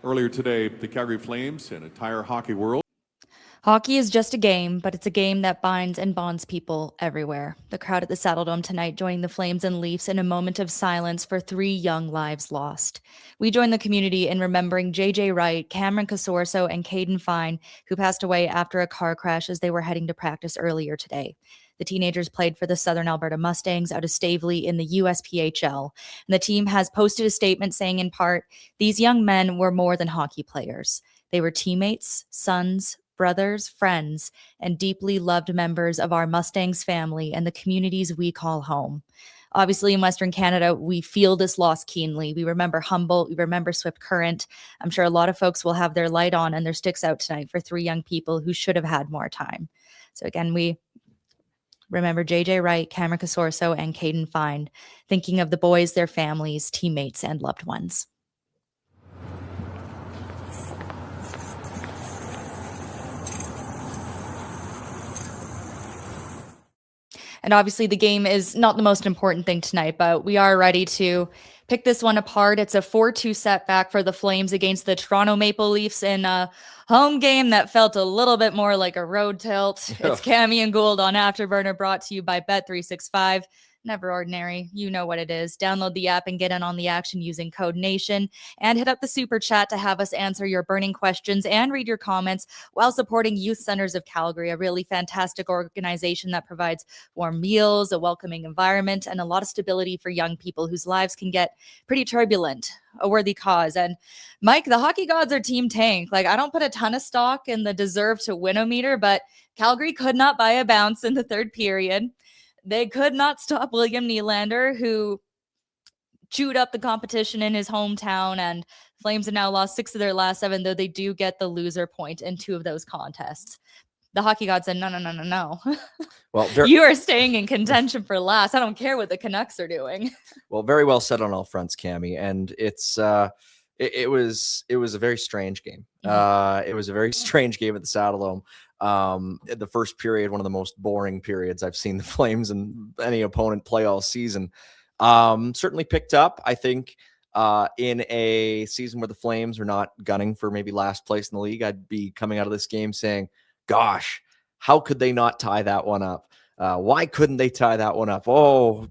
Earlier today, the Calgary Flames and entire hockey world. Hockey is just a game, but it's a game that binds and bonds people everywhere. The crowd at the Saddledome tonight joining the Flames and Leafs in a moment of silence for 3 young lives lost. We join the community in remembering J.J. Wright, Cameron Casorso, and Caden Fine, who passed away after a car crash as they were heading to practice earlier today. The teenagers played for the Southern Alberta Mustangs out of Stavely in the USPHL, and the team has posted a statement saying, in part, these young men were more than hockey players. They were teammates, sons, brothers, friends, and deeply loved members of our Mustangs family and the communities we call home. Obviously, in Western Canada, we feel this loss keenly. We remember Humboldt, we remember Swift Current. I'm sure a lot of folks will have their light on and their sticks out tonight for 3 young people who should have had more time. So again, we remember J.J. Wright, Cameron Casorso, and Caden Fine, thinking of the boys, their families, teammates, and loved ones. And obviously the game is not the most important thing tonight, but we are ready to pick this one apart. It's a 4-2 setback for the Flames against the Toronto Maple Leafs in a home game that felt a little bit more like a road tilt. It's Cami and Gould on Afterburner, brought to you by Bet365. Never ordinary. You know what it is. Download the app and get in on the action using code NATION, and hit up the super chat to have us answer your burning questions and read your comments while supporting Youth Centers of Calgary, a really fantastic organization that provides warm meals, a welcoming environment, and a lot of stability for young people whose lives can get pretty turbulent. A worthy cause. And Mike, the hockey gods are team tank. Like, I don't put a ton of stock in the deserve to win-o-meter, but Calgary could not buy a bounce in the third period. They could not stop William Nylander, who chewed up the competition in his hometown, and Flames have now lost 6 of their last 7, though they do get the loser point in 2 of those contests. The hockey god said, no. Well, you are staying in contention for last. I don't care what the Canucks are doing. Well, very well said on all fronts, Cami. And it's it was a very strange game. It was a very strange game at the Saddledome. The first period, one of the most boring periods I've seen the Flames and any opponent play all season. Certainly picked up, I think, in a season where the Flames are not gunning for maybe last place in the league. I'd be coming out of this game saying, gosh, how could they not tie that one up? Why couldn't they tie that one up? Oh,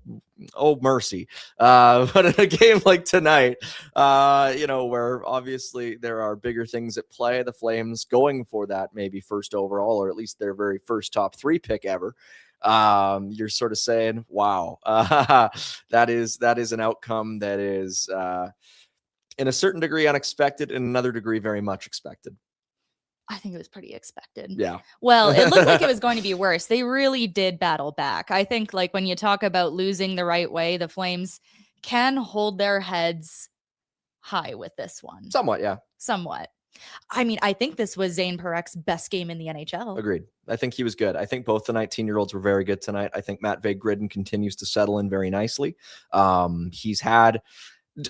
mercy. But in a game like tonight, where obviously there are bigger things at play, the Flames going for that maybe first overall, or at least their very first top 3 pick ever. You're sort of saying, wow, that is an outcome that is in a certain degree unexpected, in another degree very much expected. I think it was pretty expected. Yeah. Well, it looked like it was going to be worse. They really did battle back. I think, like, when you talk about losing the right way, the Flames can hold their heads high with this one. Somewhat, yeah. Somewhat. I mean, I think this was Zayne Parek's best game in the NHL. Agreed. I think he was good. I think both the 19-year-olds were very good tonight. I think Matt Vague-Gridden continues to settle in very nicely. He's had,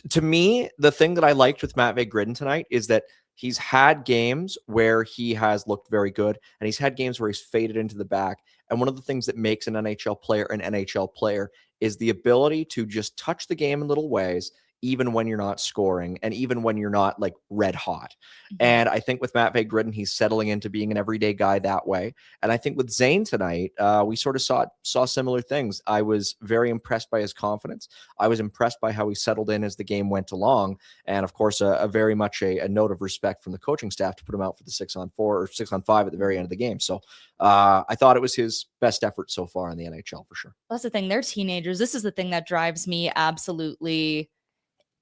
to me, the thing that I liked with Matt Vague-Gridden tonight is that he's had games where he has looked very good, and he's had games where he's faded into the back. And one of the things that makes an NHL player is the ability to just touch the game in little ways, even when you're not scoring and even when you're not like red hot. And I think with Matt Vague-Gridden, he's settling into being an everyday guy that way. And I think with Zayne tonight, we sort of saw similar things. I was very impressed by his confidence. I was impressed by how he settled in as the game went along. And of course, a very much a note of respect from the coaching staff to put him out for the 6-on-4 or 6-on-5 at the very end of the game. So I thought it was his best effort so far in the NHL for sure. That's the thing. They're teenagers. This is the thing that drives me absolutely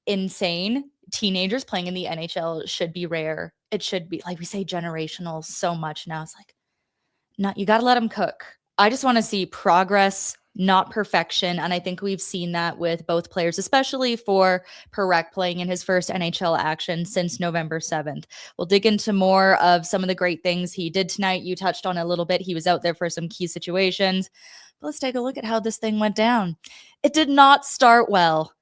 insane. Teenagers playing in the NHL should be rare. It should be, like we say, generational so much now. It's like, no, you got to let them cook. I just want to see progress, not perfection. And I think we've seen that with both players, especially for Parekh playing in his first NHL action since November 7th. We'll dig into more of some of the great things he did tonight. You touched on a little bit. He was out there for some key situations. But let's take a look at how this thing went down. It did not start well.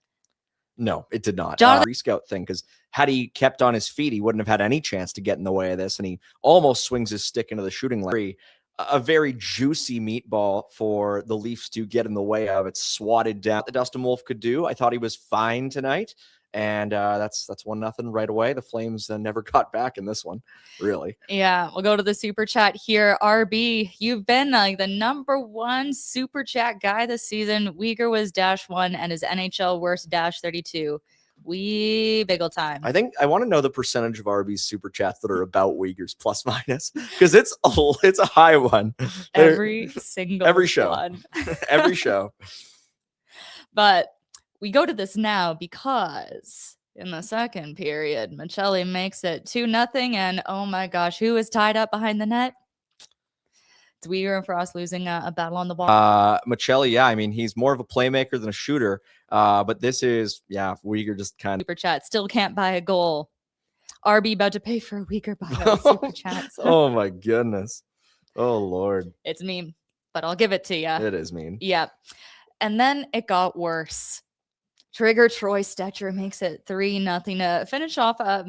No, it did not. Rescout thing, because had he kept on his feet, he wouldn't have had any chance to get in the way of this, and he almost swings his stick into the shooting lane. A very juicy meatball for the Leafs to get in the way of. It's swatted down. The Dustin Wolf could do. I thought he was fine tonight. And that's 1-0 right away. The Flames never got back in this one, really. Yeah, we'll go to the super chat here. RB, you've been like the #1 super chat guy this season. Weegar was -1 and his NHL worst -32. We big ol' time. I think I want to know the percentage of RB's super chats that are about Uyghurs plus minus, because it's a high one. Every show. One. Every show. But we go to this now because in the second period, Michelli makes it 2-0, and oh my gosh, who is tied up behind the net? It's Weegar and Frost losing a battle on the ball. Michelli, yeah, I mean, he's more of a playmaker than a shooter. But this is, Weegar just kind of super chat still can't buy a goal. RB about to pay for a Weegar buyout super chats. Oh my goodness. Oh Lord. It's mean, but I'll give it to you. It is mean. Yep. And then it got worse. Trigger Troy Stetcher makes it 3-0 to finish off a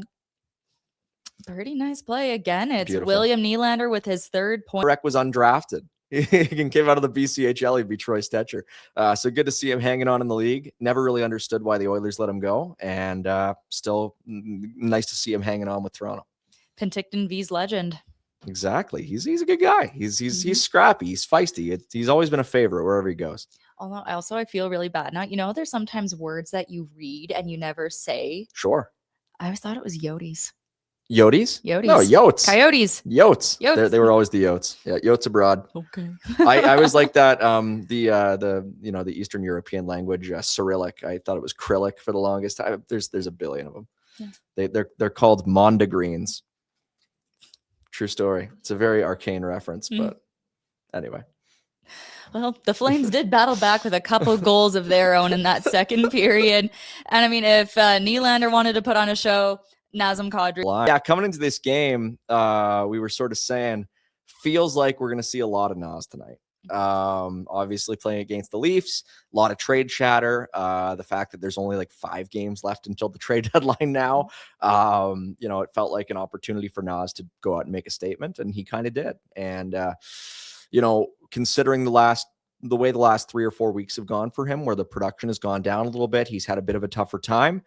pretty nice play again. It's beautiful. William Nylander with his 3rd point. Rec was undrafted. He came out of the BCHL. He'd be Troy Stetcher. So good to see him hanging on in the league. Never really understood why the Oilers let him go, and still nice to see him hanging on with Toronto. Penticton V's legend. Exactly. He's a good guy. He's scrappy. He's feisty. He's always been a favorite wherever he goes. Although I feel really bad now. You know, there's sometimes words that you read and you never say. Sure. I always thought it was Yotes. Yotes? Yotes. No, Yotes. Coyotes. Yotes. They were always the Yotes. Yeah, Yotes abroad. Okay. I was like that. The Eastern European language, Cyrillic. I thought it was Cyrillic for the longest time. There's a billion of them. Yeah. They're called Mondegreens. True story. It's a very arcane reference, but anyway. Well, the Flames did battle back with a couple goals of their own in that second period. And I mean, if Nylander wanted to put on a show, Nazem Kadri. Yeah, coming into this game, we were sort of saying, feels like we're going to see a lot of Naz tonight. Obviously playing against the Leafs, a lot of trade chatter. The fact that there's only like 5 games left until the trade deadline now, it felt like an opportunity for Naz to go out and make a statement, and he kind of did. And, considering the way the last 3 or 4 weeks have gone for him, where the production has gone down a little bit, he's had a bit of a tougher time.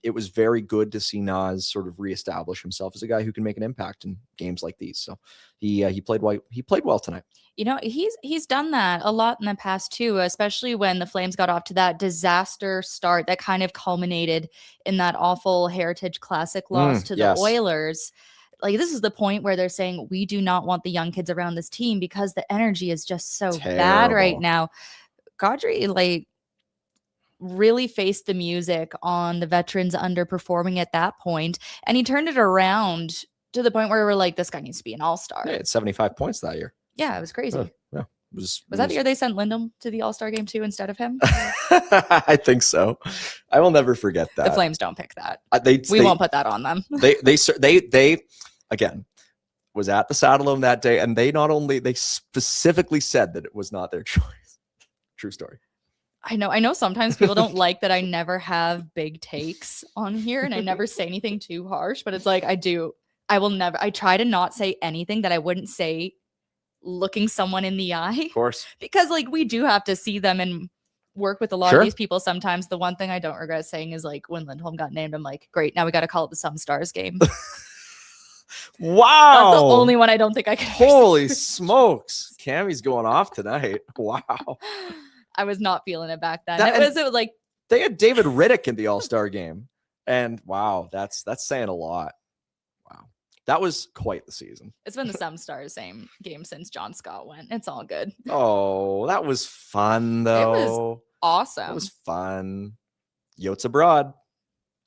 It was very good to see Naz sort of reestablish himself as a guy who can make an impact in games like these. So he played well tonight. You know, he's done that a lot in the past too, especially when the Flames got off to that disaster start that kind of culminated in that awful Heritage Classic loss to the Oilers. Like, this is the point where they're saying we do not want the young kids around this team because the energy is just so bad right now. Kadri, really faced the music on the veterans underperforming at that point, and he turned it around to the point where we're like, this guy needs to be an all-star. Yeah, it's 75 points that year. Yeah, it was crazy. Yeah. Was that the year they sent Lindholm to the all-star game too instead of him? I think so. I will never forget that. The Flames don't pick that. We won't put that on them. They again was at the Saddledome that day, and they specifically said that it was not their choice. True story. I know sometimes people don't like that I never have big takes on here and I never say anything too harsh, but it's like I try to not say anything that I wouldn't say looking someone in the eye. Of course. Because we do have to see them and work with a lot of these people sometimes. The one thing I don't regret saying is when Lindholm got named, I'm like, great, now we got to call it the Some Stars game. Wow. That's the only one I don't think I can. Holy smokes. Cami's going off tonight. Wow. I was not feeling it back then. It was like they had David Riddick in the All-Star game. And wow, that's saying a lot. Wow. That was quite the season. It's been the Some Stars same game since John Scott went. It's all good. Oh, that was fun though. It was awesome. It was fun. Yotes abroad.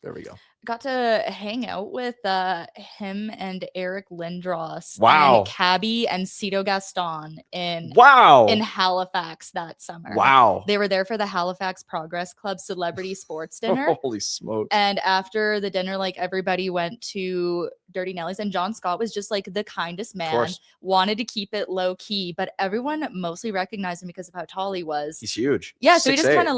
There we go. Got to hang out with him and Eric Lindros. Wow. And Cabby and Cito Gaston in Halifax that summer. Wow. They were there for the Halifax Progress Club Celebrity Sports Dinner. Holy smokes. And after the dinner, everybody went to Dirty Nelly's, and John Scott was just the kindest man, wanted to keep it low key, but everyone mostly recognized him because of how tall he was. He's huge. Yeah. So he just kind of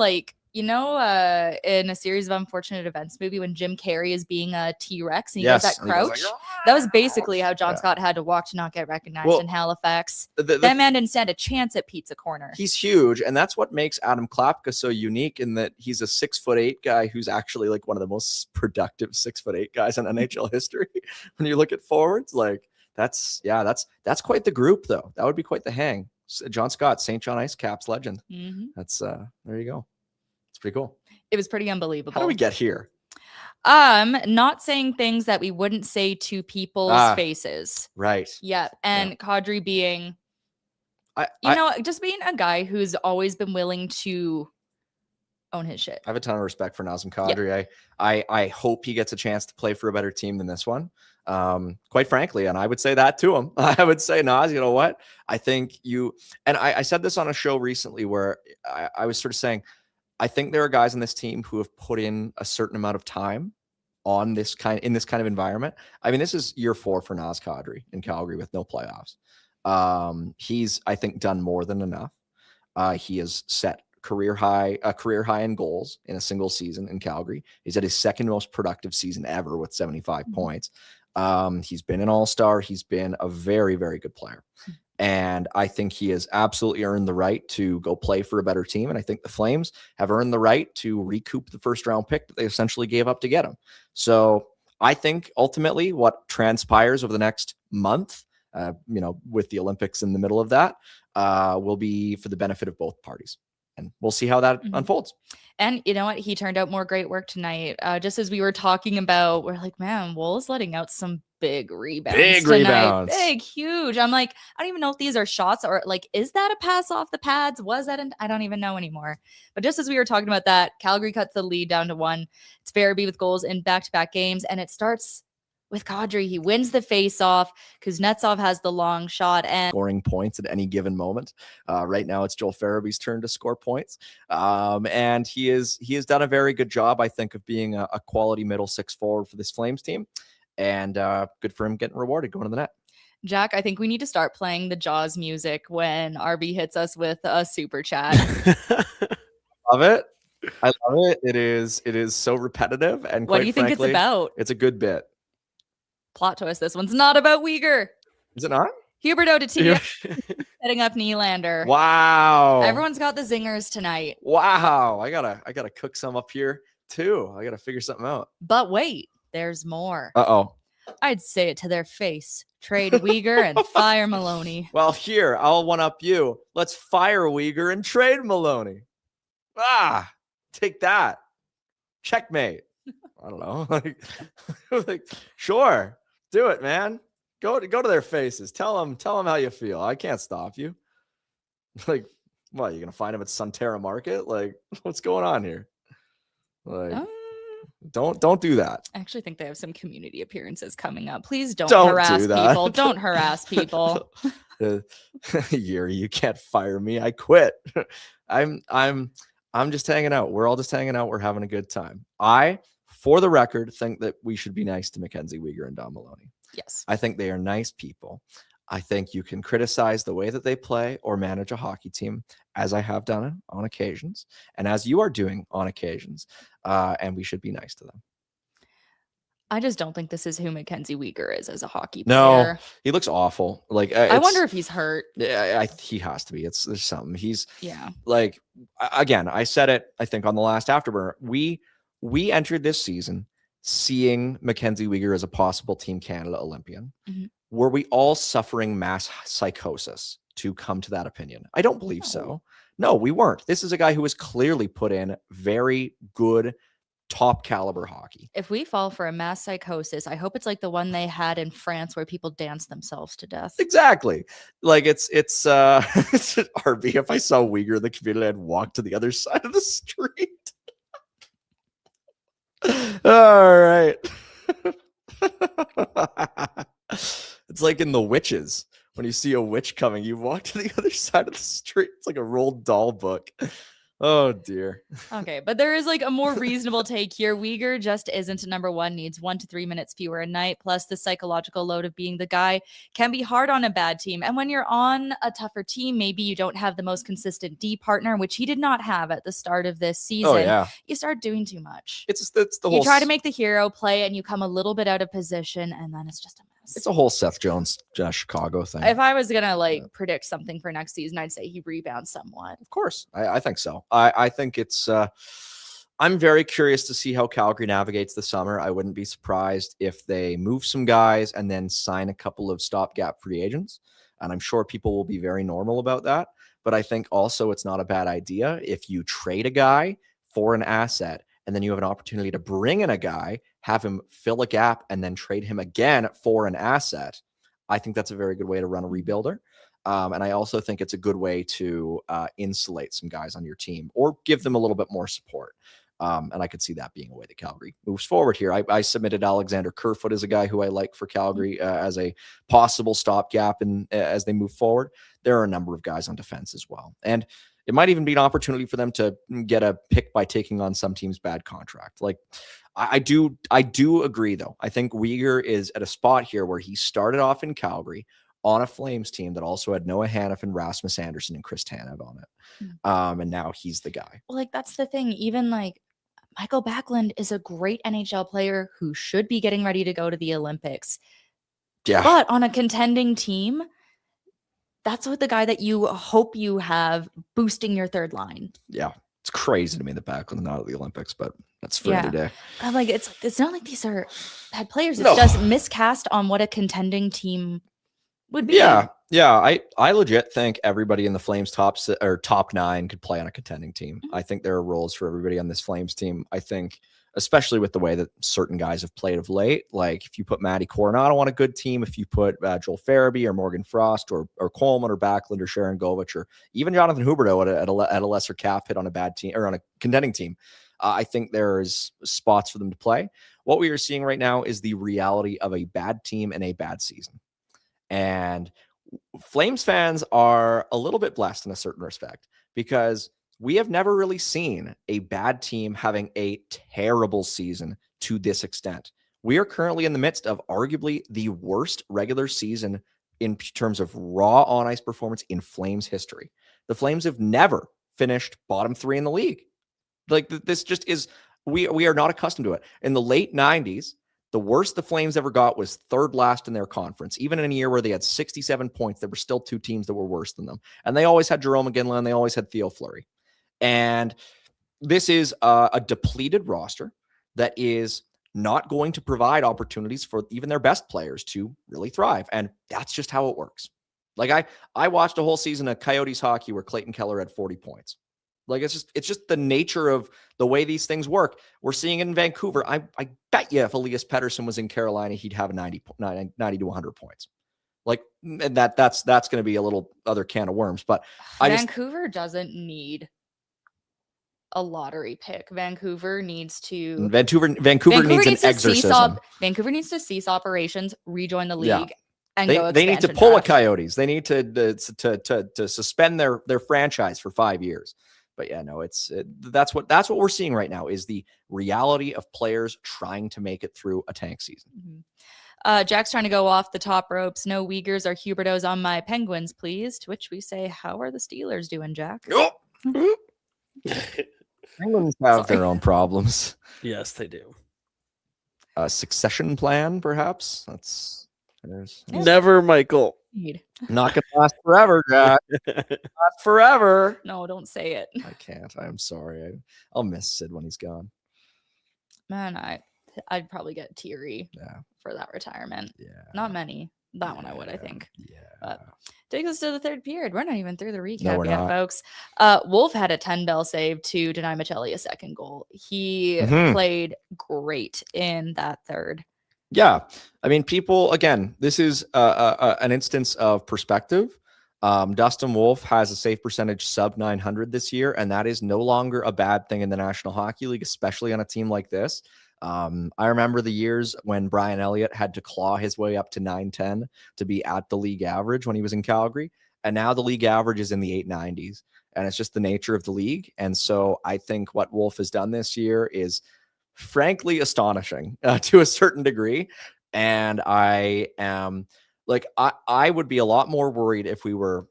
in a series of unfortunate events movie when Jim Carrey is being a T-Rex and he Yes, does that and he goes crouch, like, that was basically how John Yeah. Scott had to walk to not get recognized Well, in Halifax. the That man didn't stand a chance at Pizza Corner. He's huge, and that's what makes Adam Klapka so unique in that he's a 6'8" guy who's actually like one of the most productive 6'8" guys in NHL history. When you look at forwards, like that's quite the group, though. That would be quite the hang. John Scott, St. John Ice Caps legend. That's there you go. It's pretty cool. It was pretty unbelievable. How do we get here? Not saying things that we wouldn't say to people's faces. Right. Yeah. And Kadri being, just being a guy who's always been willing to own his shit. I have a ton of respect for Nazem Kadri. Yeah. I hope he gets a chance to play for a better team than this one. Quite frankly, and I would say that to him. I would say, Naz, you know what? I think I said this on a show recently where I was sort of saying, I think there are guys on this team who have put in a certain amount of time in this kind of environment. I mean, this is year 4 for Naz Kadri in Calgary with no playoffs. He's, I think, done more than enough. He has set a career high in goals in a single season in Calgary. He's at his second most productive season ever with 75 points. He's been an all-star. He's been a very, very good player. And I think he has absolutely earned the right to go play for a better team. And I think the Flames have earned the right to recoup the first round pick that they essentially gave up to get him. So I think ultimately what transpires over the next month, with the Olympics in the middle of that, will be for the benefit of both parties. And we'll see how that unfolds. And you know what? He turned out more great work tonight. Just as we were talking about, we're like, man, Wool's letting out some big rebounds. Big, huge. I'm like, I don't even know if these are shots or like, is that a pass off the pads? Was that? I don't even know anymore. But just as we were talking about that, Calgary cuts the lead down to 1. It's Farabee with goals in back-to-back games. And it starts with Kadri. He wins the face-off. Kuznetsov has the long shot and scoring points at any given moment. Right now, it's Joel Farabee's turn to score points, and he has done a very good job, I think, of being a quality middle 6 forward for this Flames team, and good for him getting rewarded going to the net. Jack, I think we need to start playing the Jaws music when RB hits us with a super chat. Love it. I love it. It is so repetitive, and what do you think it's about? It's a good bit. Plot twist, this one's not about Weegar. Is it not? Hubert Odutia setting up Nylander. Wow. Everyone's got the zingers tonight. Wow. I gotta cook some up here too. I gotta figure something out. But wait, there's more. Uh-oh. I'd say it to their face. Trade Weegar and fire Maloney. Well, here, I'll one-up you. Let's fire Weegar and trade Maloney. Take that. Checkmate. I don't know. like, sure. Do it, man. Go to their faces. Tell them how you feel. I can't stop you. Like, what, you're gonna find them at Sunterra Market? Like, what's going on here? Like, don't do that. I actually think they have some community appearances coming up. Please don't harass people. Don't harass people. Yuri, you can't fire me. I quit. I'm just hanging out. We're all just hanging out. We're having a good time. For the record, think that we should be nice to Mackenzie Weegar and Don Maloney. Yes. I think they are nice people. I think you can criticize the way that they play or manage a hockey team, as I have done on occasions, and as you are doing on occasions, and we should be nice to them. I just don't think this is who Mackenzie Weegar is as a hockey player. No, he looks awful. Like, I wonder if he's hurt. Yeah, he has to be. There's something. He's like, again, I said it, I think, on the last Afterburner. We entered this season seeing Mackenzie Weegar as a possible Team Canada Olympian. Were we all suffering mass psychosis to come to that opinion? I don't believe so. No, we weren't. This is a guy who has clearly put in very good, top caliber hockey. If we fall for a mass psychosis, I hope it's like the one they had in France where people dance themselves to death. Exactly. Like it's RB. If I saw Weegar in the community, I'd walk to the other side of the street. All right. It's like in The Witches. When you see a witch coming, you walk to the other side of the street. It's like a rolled doll book. Oh dear. Okay, but there is like a more reasonable take here. Weegar just isn't a number one, needs 1 to 3 minutes fewer a night. Plus, the psychological load of being the guy can be hard on a bad team. And when you're on a tougher team, maybe you don't have the most consistent D partner, which he did not have at the start of this season. Oh yeah. You start doing too much. It's the You whole. try to make the hero play and you come a little bit out of position, and then it's just a mess. It's a whole Seth Jones Chicago thing. If I was gonna predict something for next season, I'd say he rebounds somewhat. Of course, I think so. I think it's. I'm very curious to see how Calgary navigates the summer. I wouldn't be surprised if they move some guys and then sign a couple of stopgap free agents. And I'm sure people will be very normal about that. But I think also it's not a bad idea if you trade a guy for an asset and then you have an opportunity to bring in a guy, have him fill a gap, and then trade him again for an asset. I think that's a very good way to run a rebuilder. And I also think it's a good way to insulate some guys on your team or give them a little bit more support. And I could see that being a way that Calgary moves forward here. I submitted Alexander Kerfoot as a guy who I like for Calgary as a possible stopgap as they move forward. There are a number of guys on defense as well. And it might even be an opportunity for them to get a pick by taking on some team's bad contract. Like I do agree though. I think Weegar is at a spot here where he started off in Calgary on a Flames team that also had Noah Hanifin, Rasmus Anderson, and Chris Tanev on it. And now he's the guy. Well, like that's the thing. Even like Michael Backlund is a great NHL player who should be getting ready to go to the Olympics. Yeah. But on a contending team, that's what the guy that you hope you have boosting your third line. Yeah. It's crazy to me that Backlund's not at the Olympics, but that's for another day. I'm like, it's not like these are bad players. It's No. just miscast on what a contending team would be. Yeah. I legit think everybody in the Flames top 9 could play on a contending team. I think there are roles for everybody on this Flames team. I think, especially with the way that certain guys have played of late, like if you put Matty Coronado on a good team, if you put Joel Farabee or Morgan Frost or Coleman or Backlund or Sharon Govich or even Jonathan Huberdeau at a lesser cap hit on a bad team or on a contending team, I think there's spots for them to play. What we are seeing right now is the reality of a bad team in a bad season. And Flames fans are a little bit blessed in a certain respect because we have never really seen a bad team having a terrible season to this extent. We are currently in the midst of arguably the worst regular season in terms of raw on-ice performance in Flames history. The Flames have never finished bottom 3 in the league. Like this just is, we are not accustomed to it. In the late 90s, the worst the Flames ever got was third last in their conference. Even in a year where they had 67 points, there were still 2 teams that were worse than them. And they always had Jerome McGinley and they always had Theo Fleury. And this is a depleted roster that is not going to provide opportunities for even their best players to really thrive. And that's just how it works. Like I watched a whole season of Coyotes hockey where Clayton Keller had 40 points. Like it's just the nature of the way these things work. We're seeing it in Vancouver. I bet you if Elias Pettersson was in Carolina, he'd have 90 to 100 points. Like, and that's going to be a little other can of worms. But Vancouver doesn't need a lottery pick. Vancouver needs to needs an exorcism. Vancouver needs to cease operations, rejoin the league, and they need to pull a Coyotes. They need to suspend their franchise for 5 years. But yeah, no, that's what we're seeing right now is the reality of players trying to make it through a tank season. Mm-hmm. Jack's trying to go off the top ropes. No Weegars or Huberdeaus on my Penguins, please. To which we say, how are the Steelers doing, Jack? Penguins have their own problems. Yes, they do. A succession plan, perhaps. Never, Michael. Not gonna last forever, Jack. Not forever. No, don't say it. I can't. I'm sorry. I'll miss Sid when he's gone. Man, I'd probably get teary for that retirement. Yeah. Not many. That one I would, I think. Yeah. But takes us to the third period. We're not even through the recap No, we're yet, not. folks. Wolf had a 10-bell save to deny Michelli a second goal. He played great in that third. Yeah. I mean, people, again, this is an instance of perspective. Dustin Wolf has a save percentage sub 900 this year, and that is no longer a bad thing in the National Hockey League, especially on a team like this. I remember the years when Brian Elliott had to claw his way up to 910 to be at the league average when he was in Calgary. And now the league average is in the 890s. and it's just the nature of the league. And so I think what Wolf has done this year is frankly astonishing to a certain degree. And I am like, I would be a lot more worried if we were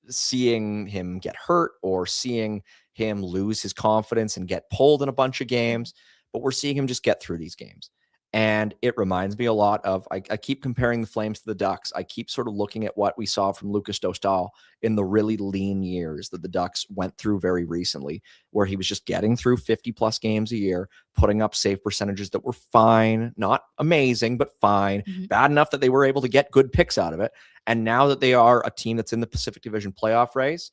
seeing him get hurt or seeing him lose his confidence and get pulled in a bunch of games, but we're seeing him just get through these games. And it reminds me a lot of, I keep comparing the Flames to the Ducks. I keep sort of looking at what we saw from Lucas Dostal in the really lean years that the Ducks went through very recently, where he was just getting through 50 plus games a year, putting up save percentages that were fine, not amazing, but fine, bad enough that they were able to get good picks out of it. And now that they are a team that's in the Pacific Division playoff race,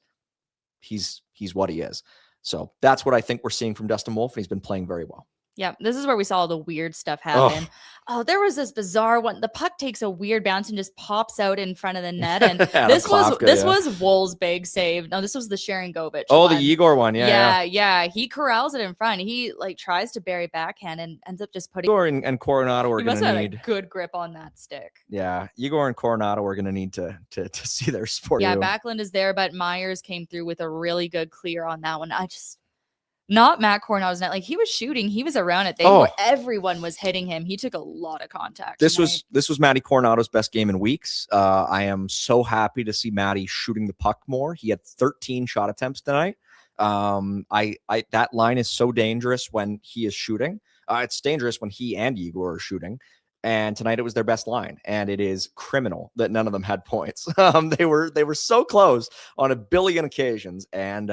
he's what he is. So that's what I think we're seeing from Dustin Wolf, and he's been playing very well. Yeah, this is where we saw all the weird stuff happen. Oh, there was this bizarre one. The puck takes a weird bounce and just pops out in front of the net. And this was Wool's big save. No, this was the Sharangovich. Oh, one. the Igor one. Yeah. He corrals it in front. He like tries to bury backhand and ends up just putting. Igor and Coronado are going to need a good grip on that stick. Yeah, Igor and Coronado are going to need to see their sport. Yeah, Backlund is there, but Myers came through with a really good clear on that one. Not Matt Coronado's net. Like, he was shooting. He was around it. Everyone was hitting him. He took a lot of contact. This was Matty Coronado's best game in weeks. I am so happy to see Matty shooting the puck more. He had 13 shot attempts tonight. That line is so dangerous when he is shooting. It's dangerous when he and Igor are shooting. And tonight it was their best line, and it is criminal that none of them had points. They were so close on a billion occasions, and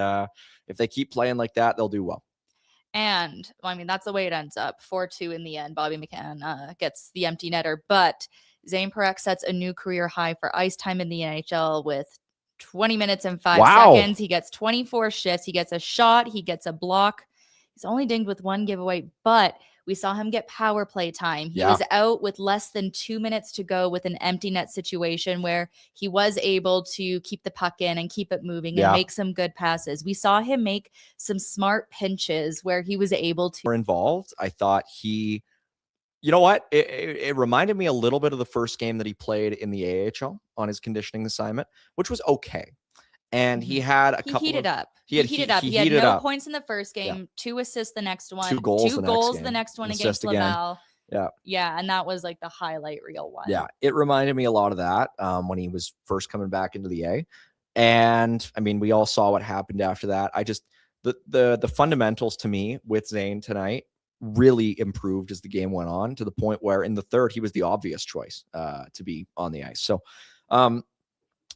if they keep playing like that, they'll do well. And I mean, that's the way it ends up. 4-2 in the end. Bobby McCann gets the empty netter, but Zayne Parekh sets a new career high for ice time in the NHL with 20 minutes and 5 seconds. He gets 24 shifts. He gets a shot. He gets a block. He's only dinged with one giveaway, but we saw him get power play time. He was out with less than 2 minutes to go with an empty net situation where he was able to keep the puck in and keep it moving and make some good passes. We saw him make some smart pinches where he was able to. Were involved. I thought you know what? It reminded me a little bit of the first game that he played in the AHL on his conditioning assignment, which was okay. And he had a couple. He heated up. He had no points in the first game, 2 assists the next one, 2 goals the next one against Laval. Yeah, and that was like the highlight reel one. Yeah, it reminded me a lot of that when he was first coming back into the A. And I mean, we all saw what happened after that. I just the fundamentals to me with Zayne tonight really improved as the game went on, to the point where in the third he was the obvious choice to be on the ice. So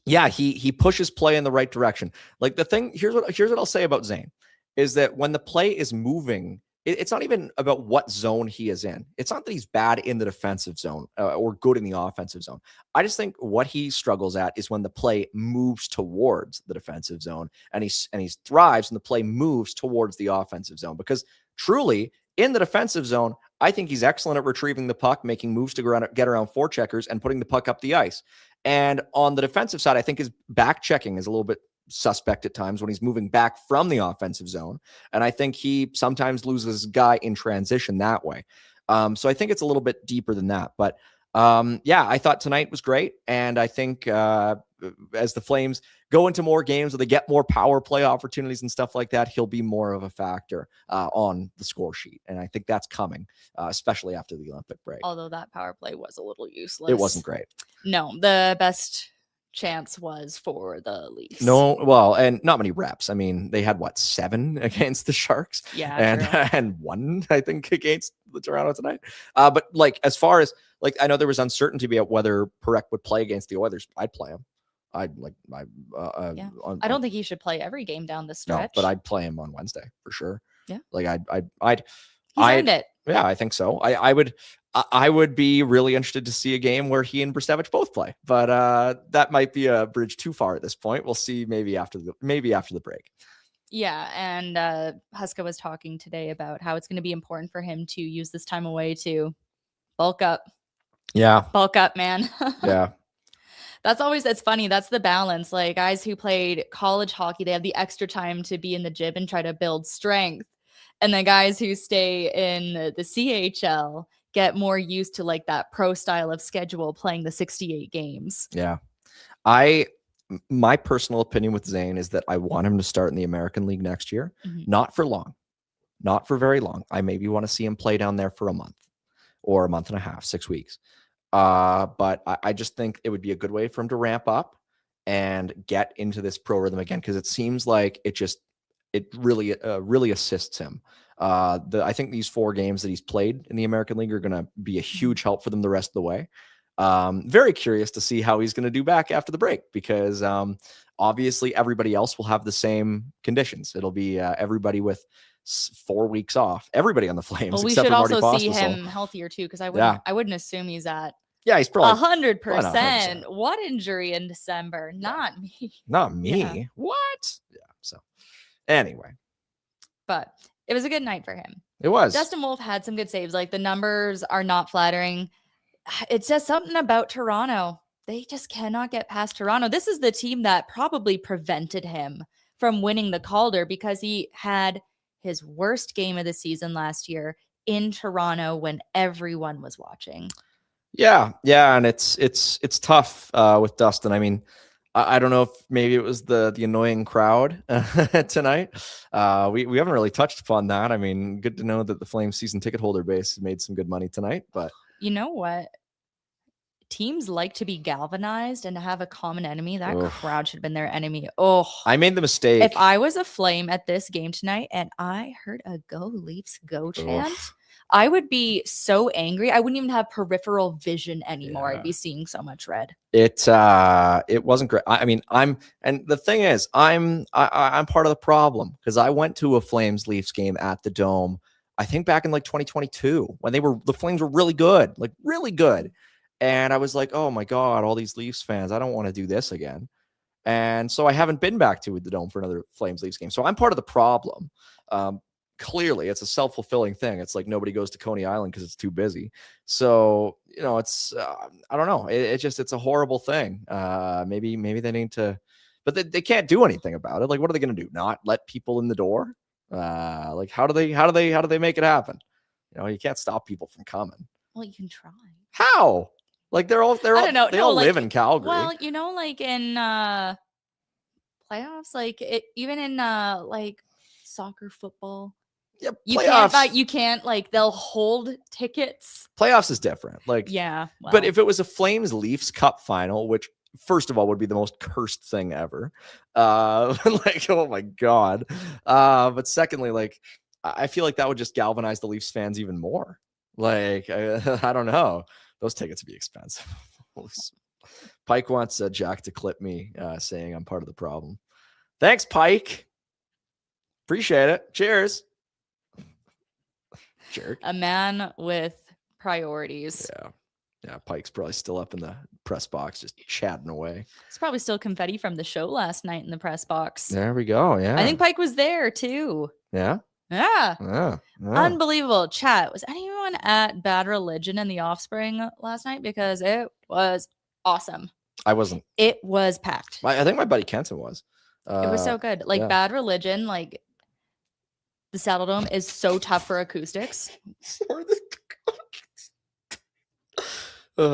yeah, he pushes play in the right direction. Like, the thing, here's what I'll say about Zayne is that when the play is moving, it's not even about what zone he is in. It's not that he's bad in the defensive zone or good in the offensive zone. I just think what he struggles at is when the play moves towards the defensive zone, and he thrives when the play moves towards the offensive zone, because truly in the defensive zone, I think he's excellent at retrieving the puck, making moves to get around forecheckers and putting the puck up the ice. And on the defensive side, I think his back checking is a little bit suspect at times when he's moving back from the offensive zone. And I think he sometimes loses a guy in transition that way. So I think it's a little bit deeper than that. But yeah, I thought tonight was great. And I think as the Flames go into more games where they get more power play opportunities and stuff like that, he'll be more of a factor on the score sheet. And I think that's coming, especially after the Olympic break. Although that power play was a little useless. It wasn't great. No, the best chance was for the Leafs. No, well, and not many reps. I mean, they had 7 against the Sharks, and 1, I think, against the Toronto tonight. But like, as far as like, I know there was uncertainty about whether Parekh would play against the Oilers. I'd play him. I don't think he should play every game down the stretch. No, but I'd play him on Wednesday for sure. Yeah, like I'd earned it. Yeah, I think so. I would be really interested to see a game where he and Brustevich both play, but that might be a bridge too far at this point. We'll see. Maybe after the break. Yeah, and Huska was talking today about how it's going to be important for him to use this time away to bulk up. Yeah, bulk up, man. Yeah. It's funny. That's the balance. Like, guys who played college hockey, they have the extra time to be in the gym and try to build strength. And the guys who stay in the CHL get more used to like that pro style of schedule, playing the 68 games. Yeah. I my personal opinion with Zayne is that I want him to start in the American League next year. Not for long, not for very long. I maybe want to see him play down there for a month or a month and a half, 6 weeks. But I just think it would be a good way for him to ramp up and get into this pro rhythm again, because it seems like it really assists him. I think these 4 games that he's played in the American League are going to be a huge help for them the rest of the way. Very curious to see how he's going to do back after the break, because obviously everybody else will have the same conditions. It'll be everybody with 4 weeks off. Everybody on the Flames. Well, we except should for Marty also see Pospisil. him healthier too, because I wouldn't assume he's at Yeah, he's probably 100%. What injury in December? Not me. Not me. Yeah. What? Yeah. So anyway, But it was a good night for him. it was. Dustin Wolf had some good saves. Like, the numbers are not flattering. It's just something about Toronto. They just cannot get past Toronto. This is the team that probably prevented him from winning the Calder, because he had his worst game of the season last year in Toronto when everyone was watching. Yeah, and it's tough with Dustin. I mean, I don't know if maybe it was the annoying crowd tonight. We haven't really touched upon that. I mean, good to know that the Flames season ticket holder base made some good money tonight. But you know what? Teams like to be galvanized and to have a common enemy. That crowd should have been their enemy. Oh, I made the mistake. If I was a Flame at this game tonight and I heard a "Go Leafs, go" chant, I would be so angry. I wouldn't even have peripheral vision anymore. I'd be seeing so much red. It wasn't great. I mean, and the thing is, I'm part of the problem, because I went to a Flames Leafs game at the Dome, I think back in like 2022, when the Flames were really good, like really good. And I was like, oh my God, all these Leafs fans, I don't want to do this again. And so I haven't been back to the Dome for another Flames Leafs game. So I'm part of the problem. Clearly, it's a self-fulfilling thing. It's like nobody goes to Coney Island because it's too busy. So, it's, I don't know. It's a horrible thing. Maybe they need to, but they can't do anything about it. Like, what are they going to do? Not let people in the door? Like, how do they make it happen? You can't stop people from coming. Well, you can try. How? Like, I don't know. They all live in Calgary. Well, like in playoffs, like even in like soccer, football. Yeah, you can't like, they'll hold tickets. Playoffs is different. Like, yeah. Well. But if it was a Flames Leafs Cup final, which first of all would be the most cursed thing ever, like, oh my God. But secondly, like, I feel like that would just galvanize the Leafs fans even more. Like, I don't know. Those tickets would be expensive. Pike wants Jack to clip me saying I'm part of the problem. Thanks, Pike. Appreciate it. Cheers. Jerk. A man with priorities. Yeah. Pike's probably still up in the press box, just chatting away. It's probably still confetti from the show last night in the press box. There we go. Yeah. I think Pike was there too. Yeah. Yeah. Unbelievable. Chat. Was anyone at Bad Religion and the Offspring last night? Because it was awesome. I wasn't. It was packed. I think my buddy Kenton was. It was so good. Like, Bad Religion, like, the Saddle Dome is so tough for acoustics. Sorry.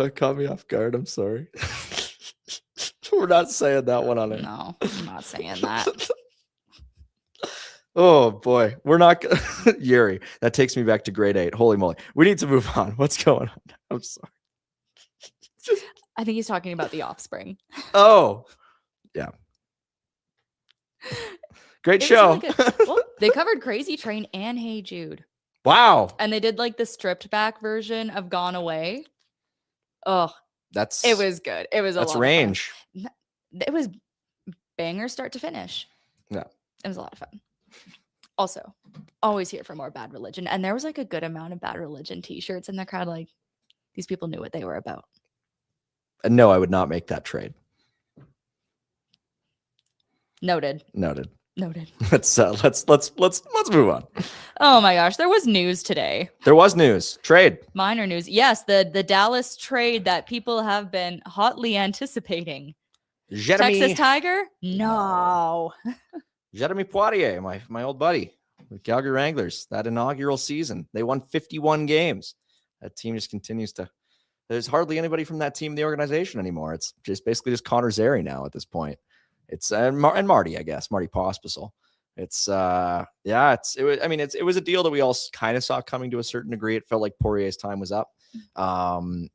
Caught me off guard. I'm sorry. We're not saying that one on it. No, I'm not saying that. Oh boy, we're not Yuri. That takes me back to grade 8. Holy moly, we need to move on. What's going on? I'm sorry. I think he's talking about the Offspring. Oh, yeah. Great show. Really well, they covered Crazy Train and Hey Jude. Wow. And they did like the stripped back version of Gone Away. Oh, it was good. It was that's lot range. Of fun. It was banger start to finish. Yeah. It was a lot of fun. Also, always here for more Bad Religion. And there was like a good amount of Bad Religion t-shirts in the crowd. Like, these people knew what they were about. No, I would not make that trade. Noted. Let's move on. Oh my gosh, there was news today. There was news. Trade. Minor news. Yes, the Dallas trade that people have been hotly anticipating. Texas Tiger? No. Jeremy Poirier, my old buddy, the Calgary Wranglers, that inaugural season. They won 51 games. That team just continues to There's hardly anybody from that team in the organization anymore. It's just basically just Connor Zary now at this point. It's and Marty, I guess, Marty Pospisil. It's it was a deal that we all kind of saw coming to a certain degree. It felt like Poirier's time was up.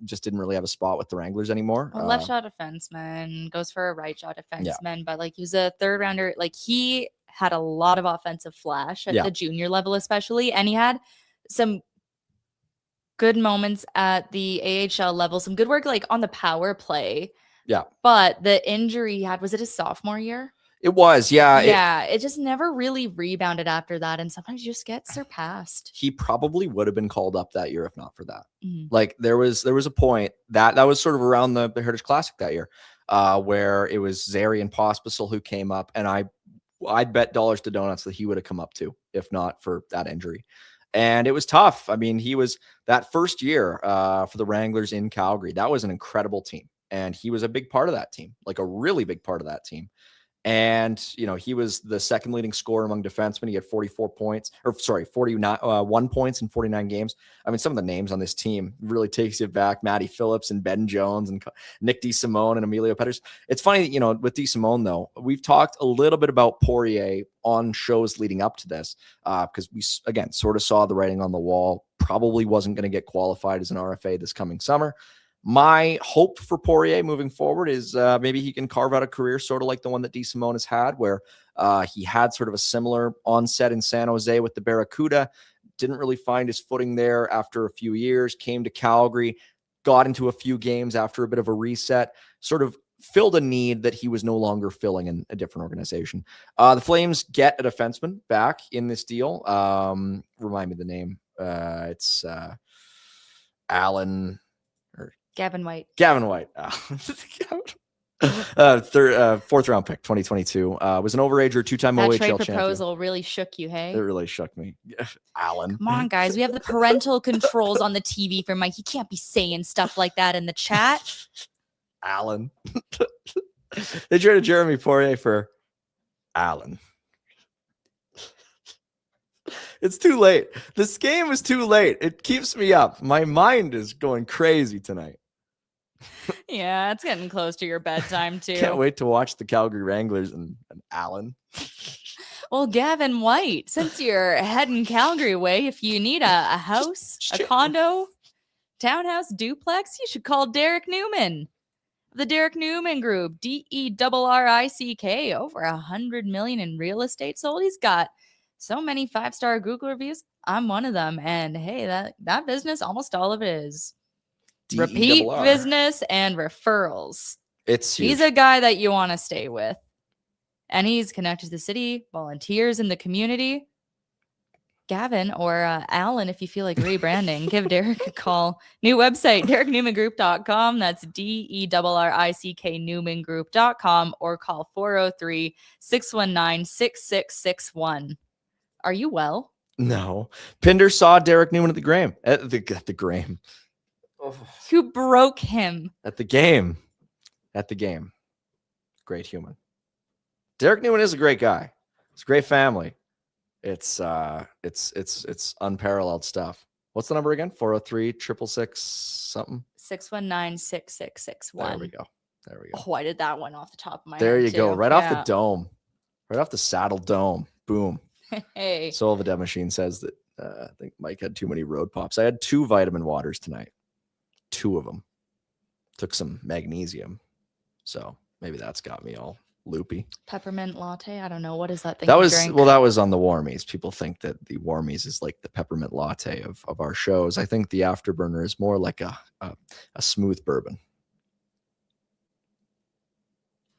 Just didn't really have a spot with the Wranglers anymore. Well, left shot defenseman goes for a right shot defenseman, but like he was a third rounder. Like he had a lot of offensive flash at the junior level, especially, and he had some good moments at the AHL level, some good work like on the power play. Yeah. But the injury he had, was it his sophomore year? It was, yeah. Yeah, it just never really rebounded after that. And sometimes you just get surpassed. He probably would have been called up that year if not for that. Mhm. Like there was a point that was sort of around the Heritage Classic that year, where it was Zary and Pospisil who came up, and I'd bet dollars to donuts that he would have come up too, if not for that injury. And it was tough. I mean, he was that first year for the Wranglers in Calgary. That was an incredible team. And he was a big part of that team, like a really big part of that team. And, he was the second leading scorer among defensemen. He had 41 points in 49 games. I mean, some of the names on this team really takes you back. Matty Phillips and Ben Jones and Nick DeSimone and Emilio Peters. It's funny, with DeSimone, though, we've talked a little bit about Poirier on shows leading up to this because we, again, sort of saw the writing on the wall. Probably wasn't going to get qualified as an RFA this coming summer. My hope for Poirier moving forward is maybe he can carve out a career sort of like the one that DeSimone has had, where he had sort of a similar onset in San Jose with the Barracuda, didn't really find his footing there after a few years, came to Calgary, got into a few games after a bit of a reset, sort of filled a need that he was no longer filling in a different organization. The Flames get a defenseman back in this deal. Remind me the name. It's Alan... Gavin White. Fourth round pick, 2022. Was an overager, two-time That OHL trade champion. proposal really shook you, hey? It really shook me. Alan. Come on, guys. We have the parental controls on the TV for Mike. He can't be saying stuff like that in the chat. Alan. They traded Jeremy Poirier for Alan. It's too late. This game is too late. It keeps me up. My mind is going crazy tonight. Yeah, it's getting close to your bedtime, too. Can't wait to watch the Calgary Wranglers and Allen. Well, Gavin White, since you're heading Calgary way, if you need a house, a condo, townhouse, duplex, you should call Derek Newman. The Derek Newman Group, DERRICK, over 100 million in real estate sold. He's got so many 5-star Google reviews. I'm one of them. And hey, that business, almost all of it is repeat business and referrals. It's huge. He's a guy that you want to stay with. And he's connected to the city, volunteers in the community. Gavin or Alan, if you feel like rebranding, give Derek a call. New website, dereknewmangroup.com. That's DERRICK Newmangroup.com, or call 403-619-6661. Are you well? No. Pinder saw Derek Newman at the Graham. At the Graham. Who broke him? At the game. Great human. Derek Newman is a great guy. It's a great family. It's unparalleled stuff. What's the number again? 403-666 something? 619-6661. There we go. Oh, I did that one off the top of my There head. you go. Right off the dome. Right off the saddle dome. Boom. Hey. Soul of a Dead Machine says that I think Mike had too many road pops. I had 2 vitamin waters tonight. 2 of them. Took some magnesium. So maybe that's got me all loopy. Peppermint latte. I don't know. What is that thing? That you was drink? well, that was on the Warmies. People think that the Warmies is like the peppermint latte of our shows. I think the Afterburner is more like a smooth bourbon.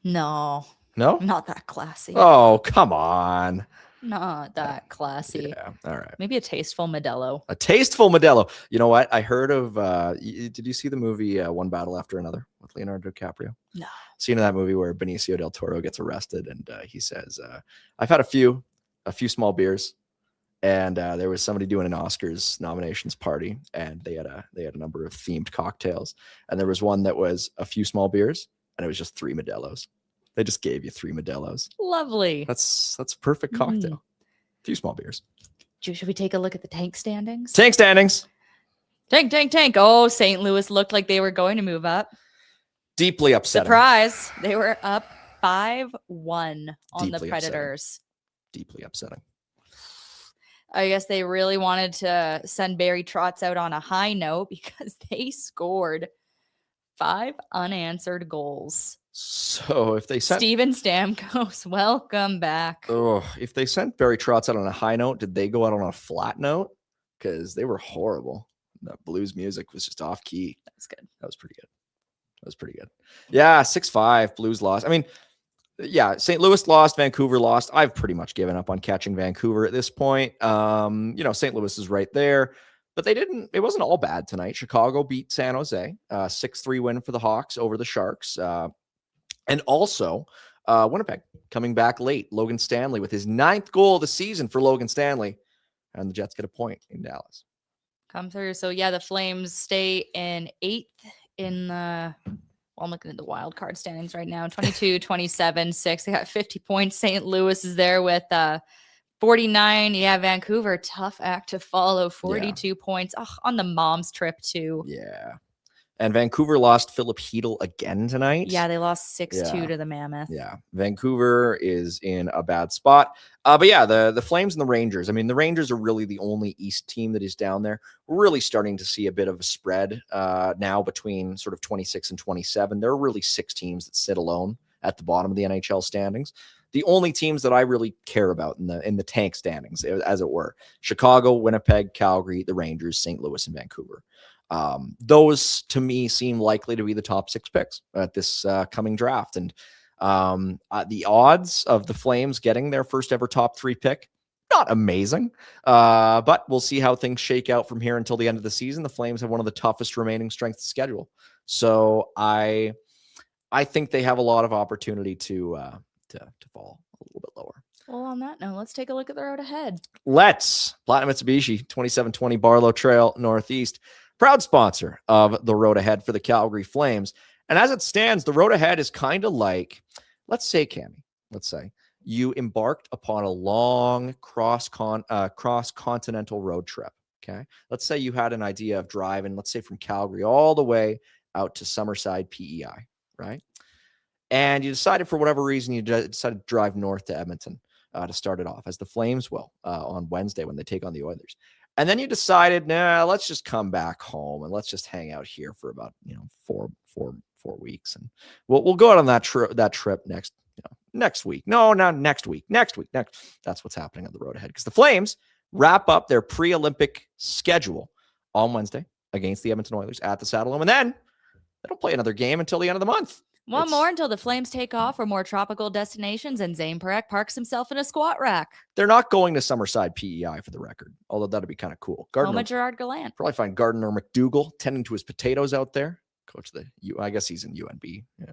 No, No? not that classy. Oh, come on. Not that classy. Yeah. All right. Maybe a tasteful Modelo. A tasteful Modelo. You know what? I heard of did you see the movie One Battle After Another with Leonardo DiCaprio? No. Scene in that movie where Benicio del Toro gets arrested and he says, I've had a few small beers, and there was somebody doing an Oscars nominations party, and they had a number of themed cocktails, and there was one that was a few small beers, and it was just 3 Modelos. They just gave you 3 Modelos. Lovely. That's a perfect cocktail. 2 small beers. Should we take a look at the tank standings? Tank standings. Tank. Oh, St. Louis looked like they were going to move up. Deeply upsetting. Surprise. They were up 5-1 on Deeply the Predators. Deeply upsetting. I guess they really wanted to send Barry Trotz out on a high note because they scored 5 unanswered goals. So if they sent Steven Stamkos, welcome back. if they sent Barry Trotz out on a high note, did they go out on a flat note? Because they were horrible. That Blues music was just off key. That was good. That was pretty good. Yeah, 6-5 Blues lost. I mean, yeah, St. Louis lost, Vancouver lost. I've pretty much given up on catching Vancouver at this point. St. Louis is right there, but it wasn't all bad tonight. Chicago beat San Jose, 6-3 win for the Hawks over the Sharks. And also Winnipeg coming back late. Logan Stanley with his 9th goal of the season for Logan Stanley. And the Jets get a point in Dallas. Come through. So yeah, the Flames stay in 8th in the I'm looking at the wild card standings right now. 22, 27, 6. They got 50 points. St. Louis is there with 49. Yeah, Vancouver, tough act to follow. 42 points. On the mom's trip too. Yeah. And Vancouver lost Philip Hedl again tonight. Yeah, they lost 6-2 to the Mammoth. Yeah, Vancouver is in a bad spot. But yeah, the Flames and the Rangers. I mean, the Rangers are really the only East team that is down there. We're really starting to see a bit of a spread now between sort of 26 and 27. There are really 6 teams that sit alone at the bottom of the NHL standings. The only teams that I really care about in the tank standings, as it were, Chicago, Winnipeg, Calgary, the Rangers, St. Louis, and Vancouver. Those to me seem likely to be the top 6 picks at this coming draft. And the odds of the Flames getting their first ever top 3 pick, not amazing. But we'll see how things shake out from here until the end of the season. The Flames have one of the toughest remaining strengths of schedule. So I think they have a lot of opportunity to fall a little bit lower. Well, on that note, let's take a look at the road ahead. Let's. Platinum Mitsubishi, 2720 Barlow Trail, Northeast. Proud sponsor of the road ahead for the Calgary Flames. And as it stands, the road ahead is kind of like, let's say, Cami, you embarked upon a long cross-continental road trip, okay? Let's say you had an idea of driving, let's say from Calgary all the way out to Summerside, PEI, right? And you decided for whatever reason, you decided to drive north to Edmonton to start it off, as the Flames will on Wednesday when they take on the Oilers. And then you decided, let's just come back home and let's just hang out here for about 4 weeks, and we'll go out on that trip next week. No, not next week. Next. That's what's happening on the road ahead, because the Flames wrap up their pre-Olympic schedule on Wednesday against the Edmonton Oilers at the Saddledome, and then they don't play another game until the end of the month. One more until the Flames take off for more tropical destinations, and Zayne parks himself in a squat rack. They're not going to Summerside, PEI, for the record, although that'd be kind of cool. Home of Gerard Gallant. Probably find Gardner McDougall tending to his potatoes out there. Coach I guess he's in UNB. Yeah,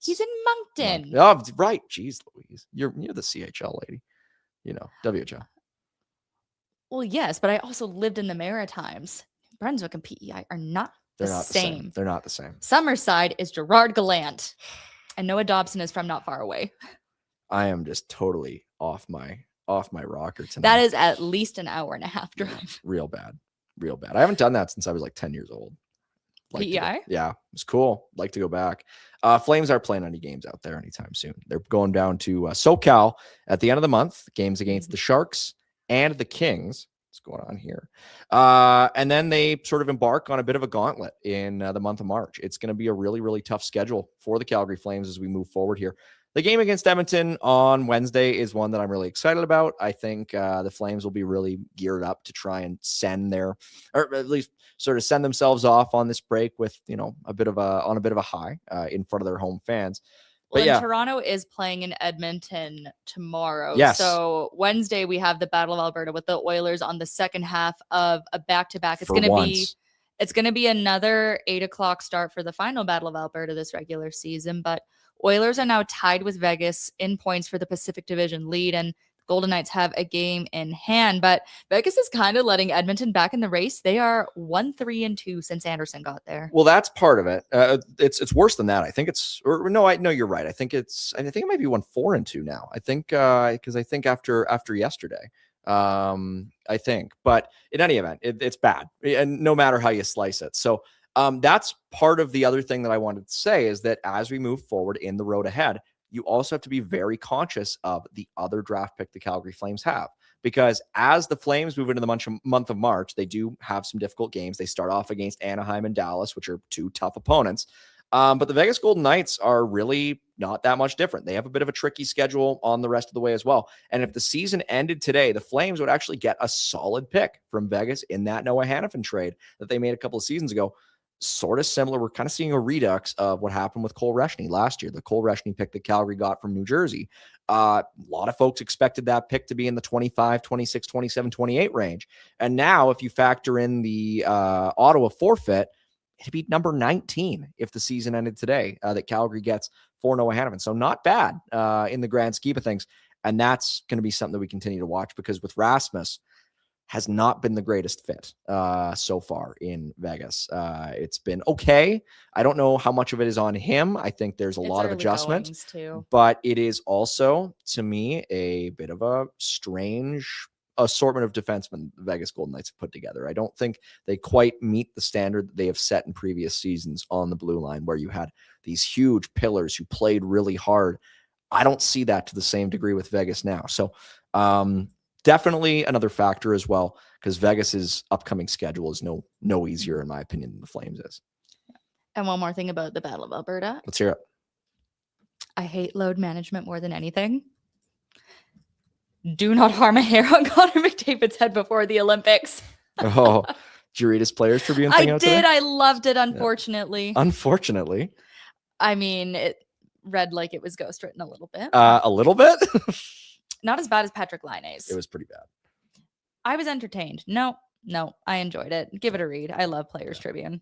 he's in Moncton. Oh, right. Jeez, Louise. You're the CHL lady. WHL. Well, yes, but I also lived in the Maritimes. Brunswick and PEI are not the same. They're not the same. Summerside is Gerard Gallant, and Noah Dobson is from not far away. I am just totally off my rocker tonight. That is at least an hour and a half drive. Real bad. I haven't done that since I was like 10 years old. PEI? Yeah, it's cool. Like to go back. Flames aren't playing any games out there anytime soon. They're going down to SoCal at the end of the month. Games against the Sharks and the Kings. What's going on here? And then they sort of embark on a bit of a gauntlet in the month of March. It's going to be a really, really tough schedule for the Calgary Flames as we move forward here. The game against Edmonton on Wednesday is one that I'm really excited about. I think the Flames will be really geared up to try and or at least sort of send themselves off on this break with, a bit of a high in front of their home fans. But well, Toronto is playing in Edmonton tomorrow. Yes. So Wednesday we have the Battle of Alberta with the Oilers on the second half of a back-to-back. It's going to be another 8:00 start for the final Battle of Alberta this regular season. But Oilers are now tied with Vegas in points for the Pacific Division lead, and Golden Knights have a game in hand, but Vegas is kind of letting Edmonton back in the race. They are 1-3-2 since Anderson got there. Well, that's part of it. It's worse than that. I think you're right. I think it might be 1-4-2 now. I think because I think after yesterday, I think. But in any event, it's bad, and no matter how you slice it. So that's part of the other thing that I wanted to say is that as we move forward in the road ahead, you also have to be very conscious of the other draft pick the Calgary Flames have. Because as the Flames move into the month of March, they do have some difficult games. They start off against Anaheim and Dallas, which are two tough opponents. But the Vegas Golden Knights are really not that much different. They have a bit of a tricky schedule on the rest of the way as well. And if the season ended today, the Flames would actually get a solid pick from Vegas in that Noah Hannafin trade that they made a couple of seasons ago. Sort of similar. We're kind of seeing a redux of what happened with Cole Reshny last year, the Cole Reshny pick that Calgary got from New Jersey. A lot of folks expected that pick to be in the 25, 26, 27, 28 range. And now if you factor in the Ottawa forfeit, it'd be number 19 if the season ended today that Calgary gets for Noah Hannafin. So not bad in the grand scheme of things. And that's going to be something that we continue to watch because with Rasmus, has not been the greatest fit so far in Vegas. It's been okay. I don't know how much of it is on him. I think there's a lot of adjustment, but it is also, to me, a bit of a strange assortment of defensemen the Vegas Golden Knights have put together. I don't think they quite meet the standard that they have set in previous seasons on the blue line, where you had these huge pillars who played really hard. I don't see that to the same degree with Vegas now. So, definitely another factor as well, because Vegas's upcoming schedule is no easier, in my opinion, than the Flames is. And one more thing about the Battle of Alberta. Let's hear it. I hate load management more than anything. Do not harm a hair on Connor McDavid's head before the Olympics. Oh, did you read his Players Tribune thing out did. today? I loved it, unfortunately. Yeah. Unfortunately. I mean, it read like it was ghostwritten a little bit. A little bit? Not as bad as Patrick Laine's. It was pretty bad. I was entertained. No, I enjoyed it. Give it a read. I love Players Tribune.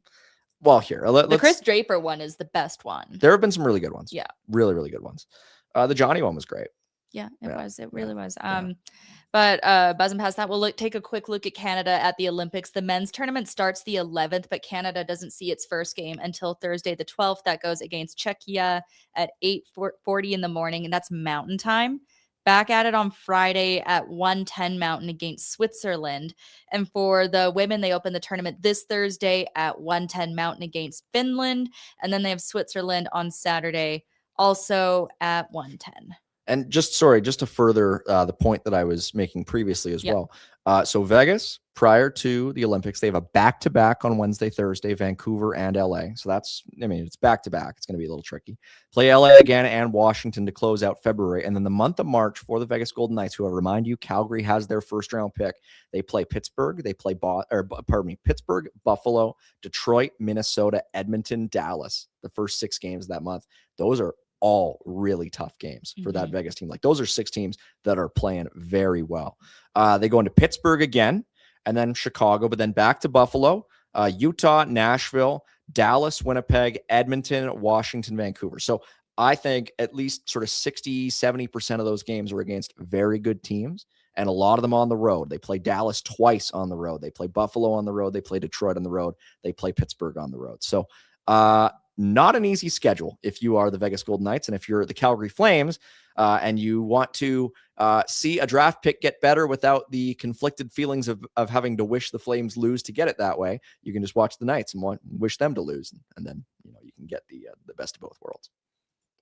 Well, here. The Chris Draper one is the best one. There have been some really good ones. Yeah. Really, really good ones. The Johnny one was great. Yeah, it was. It really was. Yeah. But buzzing past that, we'll take a quick look at Canada at the Olympics. The men's tournament starts the 11th, but Canada doesn't see its first game until Thursday the 12th. That goes against Czechia at 8:40 in the morning, and that's Mountain Time. Back at it on Friday at 1:10 Mountain against Switzerland. And for the women, they open the tournament this Thursday at 1:10 Mountain against Finland. And then they have Switzerland on Saturday, also at 1:10. And just to further the point that I was making previously as well. So Vegas, prior to the Olympics, they have a back-to-back on Wednesday, Thursday, Vancouver and LA. So it's back-to-back. It's going to be a little tricky. Play LA again and Washington to close out February. And then the month of March for the Vegas Golden Knights, who I remind you, Calgary has their first-round pick. They play Pittsburgh. They play Pittsburgh, Buffalo, Detroit, Minnesota, Edmonton, Dallas. The first 6 games of that month. Those are all really tough games for that Vegas team. Like, those are 6 teams that are playing very well. They go into Pittsburgh again, and then Chicago, but then back to Buffalo, Utah, Nashville, Dallas, Winnipeg, Edmonton, Washington, Vancouver. So I think at least sort of 60, 70% of those games are against very good teams, and a lot of them on the road. They play Dallas twice on the road. They play Buffalo on the road. They play Detroit on the road. They play Pittsburgh on the road. So, not an easy schedule if you are the Vegas Golden Knights. And if you're the Calgary Flames and you want to see a draft pick get better without the conflicted feelings of having to wish the Flames lose to get it that way, you can just watch the Knights and wish them to lose. And then, you can get the best of both worlds.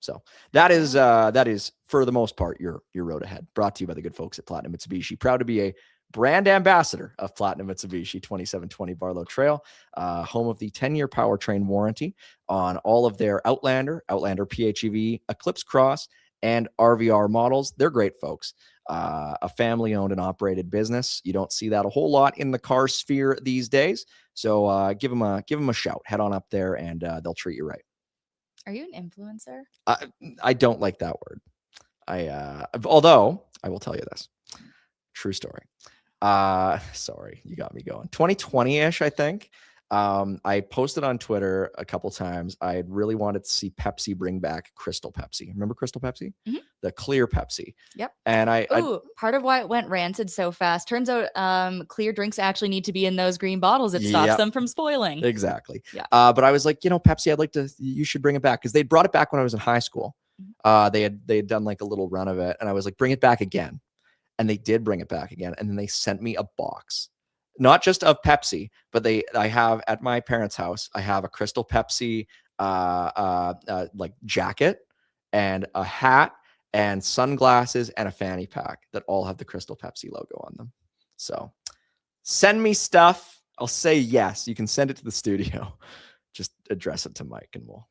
So that is for the most part, your road ahead. Brought to you by the good folks at Platinum Mitsubishi. Proud to be a brand ambassador of Platinum Mitsubishi, 2720 Barlow Trail, home of the 10-year powertrain warranty on all of their Outlander PHEV, Eclipse Cross, and RVR models. They're great folks. A family-owned and operated business. You don't see that a whole lot in the car sphere these days. So give them a shout. Head on up there, and they'll treat you right. Are you an influencer? I don't like that word. Although I will tell you this. True story. Sorry, you got me going. 2020-ish, I think. I posted on Twitter a couple times. I really wanted to see Pepsi bring back Crystal Pepsi. Remember Crystal Pepsi? Mm-hmm. The clear Pepsi. Yep. And part of why it went rancid so fast. Turns out clear drinks actually need to be in those green bottles. It stops them from spoiling. Exactly. Yeah. But I was like, Pepsi, you should bring it back, because they brought it back when I was in high school. They had done like a little run of it, and I was like, bring it back again. And they did bring it back again. And then they sent me a box, not just of Pepsi, but I have at my parents' house, I have a Crystal Pepsi like jacket and a hat and sunglasses and a fanny pack that all have the Crystal Pepsi logo on them. So send me stuff. I'll say yes. You can send it to the studio. Just address it to Mike and we'll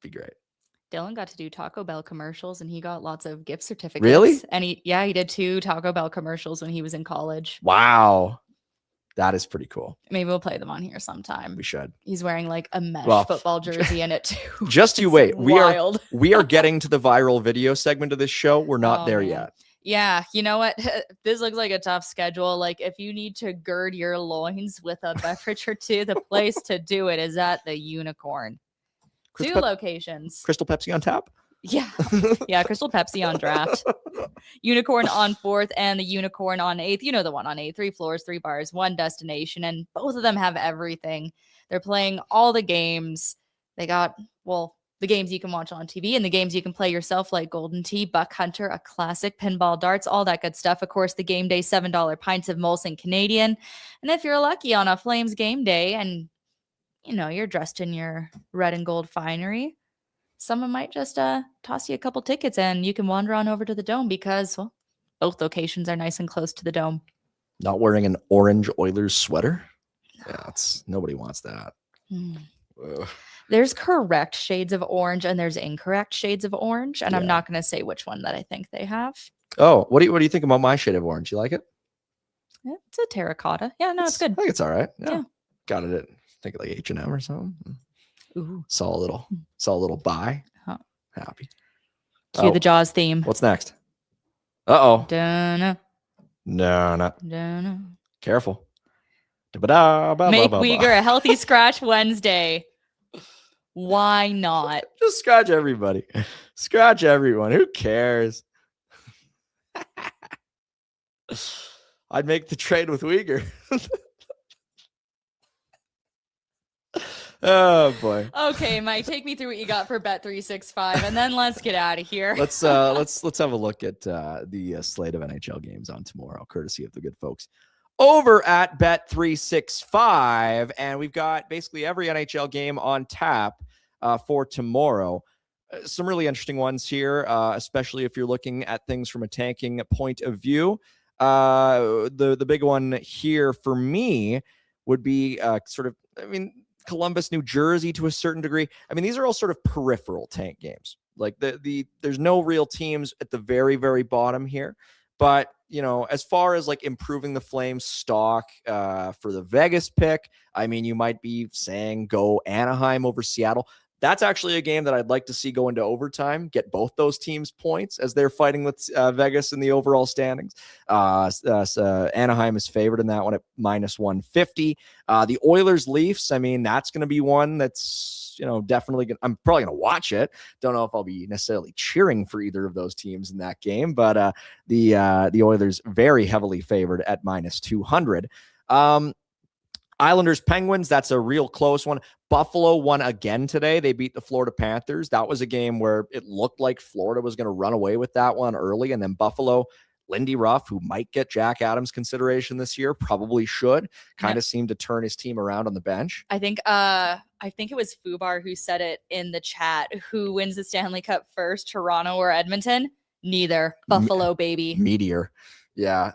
be great. Dylan got to do Taco Bell commercials and he got lots of gift certificates. Really? And he did 2 Taco Bell commercials when he was in college. Wow. That is pretty cool. Maybe we'll play them on here sometime. We should. He's wearing like a mesh football jersey in it too. Just you It's wait. wild. We are getting to the viral video segment of this show. We're not there man. yet. Yeah, you know what? This looks like a tough schedule. Like if you need to gird your loins with a beverage or two, the place to do it is at the Unicorn. 2 locations. Crystal Pepsi on tap? Yeah. Yeah, Crystal Pepsi on draft. Unicorn on 4th and the Unicorn on 8th. You know the one on 8th. 3 floors, 3 bars, 1 destination. And both of them have everything. They're playing all the games. They got, the games you can watch on TV and the games you can play yourself, like Golden Tee, Buck Hunter, a classic, pinball darts, all that good stuff. Of course, the game day $7 pints of Molson Canadian. And if you're lucky on a Flames game day and, you're dressed in your red and gold finery, someone might just toss you a couple tickets and you can wander on over to the Dome because, both locations are nice and close to the Dome. Not wearing an orange Oilers sweater? Yeah, nobody wants that. There's correct shades of orange and there's incorrect shades of orange. And I'm not going to say which one that I think they have. Oh, what do you think about my shade of orange? You like it? Yeah, it's a terracotta. Yeah, no, it's good. I think it's all right. Yeah. Got it at, I think like H&M or something. Ooh. Saw a little buy. Huh. Happy. Cue the Jaws theme. What's next? Uh-oh. Dunno. No. Dunno. Careful. Make Weegar a healthy scratch Wednesday. Why not? Just scratch everybody. Scratch everyone. Who cares? I'd make the trade with Weegar. Oh boy. Okay, Mike, take me through what you got for Bet365 and then let's get out of here. Let's have a look at the slate of NHL games on tomorrow, courtesy of the good folks over at Bet365, and we've got basically every NHL game on tap for tomorrow. Some really interesting ones here, especially if you're looking at things from a tanking point of view. The big one here for me would be Columbus, New Jersey to a certain degree. I mean, these are all sort of peripheral tank games. Like there's no real teams at the very, very bottom here. But, as far as like improving the Flames stock for the Vegas pick, I mean, you might be saying go Anaheim over Seattle. That's actually a game that I'd like to see go into overtime, get both those teams points as they're fighting with Vegas in the overall standings. Anaheim is favored in that one at -150. The Oilers Leafs, I mean, that's going to be one that's, definitely I'm probably going to watch it. Don't know if I'll be necessarily cheering for either of those teams in that game, but the Oilers very heavily favored at -200. Islanders, Penguins, that's a real close one. Buffalo won again today. They beat the Florida Panthers. That was a game where it looked like Florida was going to run away with that one early. And then Buffalo, Lindy Ruff, who might get Jack Adams consideration this year, probably should, kind of seemed to turn his team around on the bench. I think it was Fubar who said it in the chat. Who wins the Stanley Cup first, Toronto or Edmonton? Neither. Buffalo, baby. Meteor. Yeah,